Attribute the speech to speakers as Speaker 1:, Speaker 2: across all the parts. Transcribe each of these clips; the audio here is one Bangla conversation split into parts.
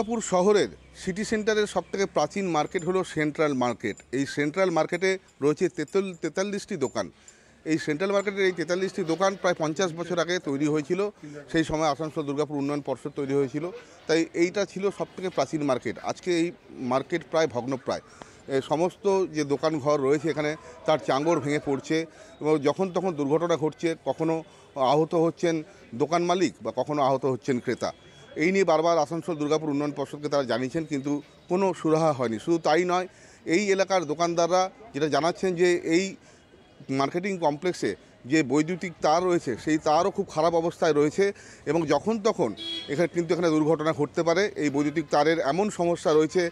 Speaker 1: দুর্গাপুর শহরের সিটি সেন্টারের সবথেকে প্রাচীন মার্কেট হলো সেন্ট্রাল মার্কেট। এই সেন্ট্রাল মার্কেটে রয়েছে 43টি দোকান। এই সেন্ট্রাল মার্কেটের এই 43টি দোকান প্রায় 50 বছর আগে তৈরি হয়েছিল। সেই সময় আসানসোল দুর্গাপুর উন্নয়ন পর্ষদ তৈরি হয়েছিল, তাই এইটা ছিল সবথেকে প্রাচীন মার্কেট। আজকে এই মার্কেট প্রায় ভগ্নপ্রায়। সমস্ত যে দোকান ঘর রয়েছে এখানে তার চাঙড় ভেঙে পড়ছে এবং যখন তখন দুর্ঘটনা ঘটছে। কখনো আহত হচ্ছেন দোকান মালিক বা কখনো আহত হচ্ছেন ক্রেতা। এই নিয়ে বারবার আসানসোল দুর্গাপুর উন্নয়ন পর্ষদকে তারা জানিয়েছেন, কিন্তু কোনো সুরাহা হয়নি। শুধু তাই নয়, এই এলাকার দোকানদাররা যেটা জানাচ্ছেন যে এই মার্কেটিং কমপ্লেক্সে যে বৈদ্যুতিক তার রয়েছে সেই তারও খুব খারাপ অবস্থায় রয়েছে এবং যখন তখন এখানে দুর্ঘটনা ঘটতে পারে। এই বৈদ্যুতিক তারের এমন সমস্যা রয়েছে,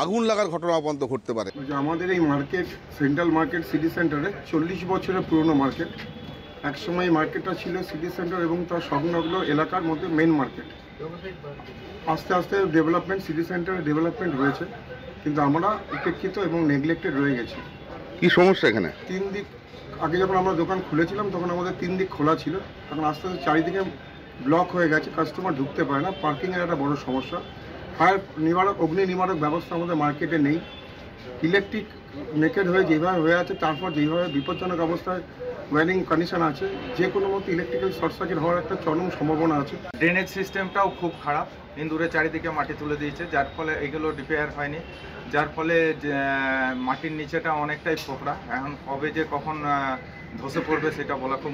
Speaker 1: আগুন লাগার ঘটনা পর্যন্ত ঘটতে পারে।
Speaker 2: আমাদের এই মার্কেট সেন্ট্রাল মার্কেট সিটি সেন্টারে 40 বছরের পুরনো মার্কেট। একসময় এই মার্কেটটা ছিল সিটি সেন্টার এবং তার সংলগ্ন এলাকার মধ্যে মেন মার্কেট। আস্তে আস্তে ডেভেলপমেন্ট, সিটি সেন্টারে ডেভেলপমেন্ট হয়েছে, কিন্তু আমরা উপেক্ষিত এবং নেগলেক্টেড রয়ে গেছি।
Speaker 1: কি সমস্যা এখানে? 3
Speaker 2: দিক আগে যখন আমরা দোকান খুলেছিলাম তখন আমাদের 3 দিক খোলা ছিল, তখন আস্তে আস্তে চারিদিকে ব্লক হয়ে গেছে, কাস্টমার ঢুকতে পারে না। পার্কিংয়ের একটা বড় সমস্যা। ফায়ার নিবারক, অগ্নি নিবারক ব্যবস্থা আমাদের মার্কেটে নেই। ইলেকট্রিক নেকেড হয়ে যেভাবে হয়ে আছে, তারপর যেভাবে বিপজ্জনক অবস্থায় ওয়ারিং কন্ডিশন আছে, যে কোনো মতো ইলেকট্রিক্যাল শর্ট সার্কিট হওয়ার একটা চরম সম্ভাবনা আছে।
Speaker 3: ড্রেনেজ সিস্টেমটাও খুব খারাপ, ইন্দুরে চারিদিকে মাটি তুলে দিয়েছে, যার ফলে এগুলো রিপেয়ার হয়নি, যার ফলে মাটির নিচেটা অনেকটাই ফোকরা। এখন কবে যে কখন ধসে পড়বে সেটা বলা খুব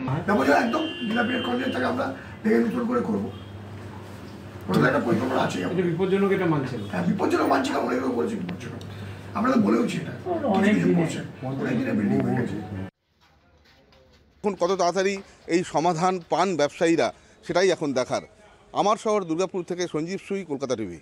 Speaker 4: একদম আমরা দেখে নতুন করে করবো। একটা পরিকল্পনা আছে,
Speaker 5: বিপজ্জনক এটা মানছেন?
Speaker 4: হ্যাঁ, বিপজ্জনক মানছি না, অনেক বলেছি বিপজ্জনক। আমরা তো বলেওছি এটা অনেক দিনে বিল্ডিং হয়ে গেছে।
Speaker 1: এখন কত তাড়াতাড়ি এই সমাধান পান ব্যবসায়ীরা, সেটাই এখন দেখার। আমার শহর দুর্গাপুর থেকে সঞ্জীব সুই, কলকাতা টিভি।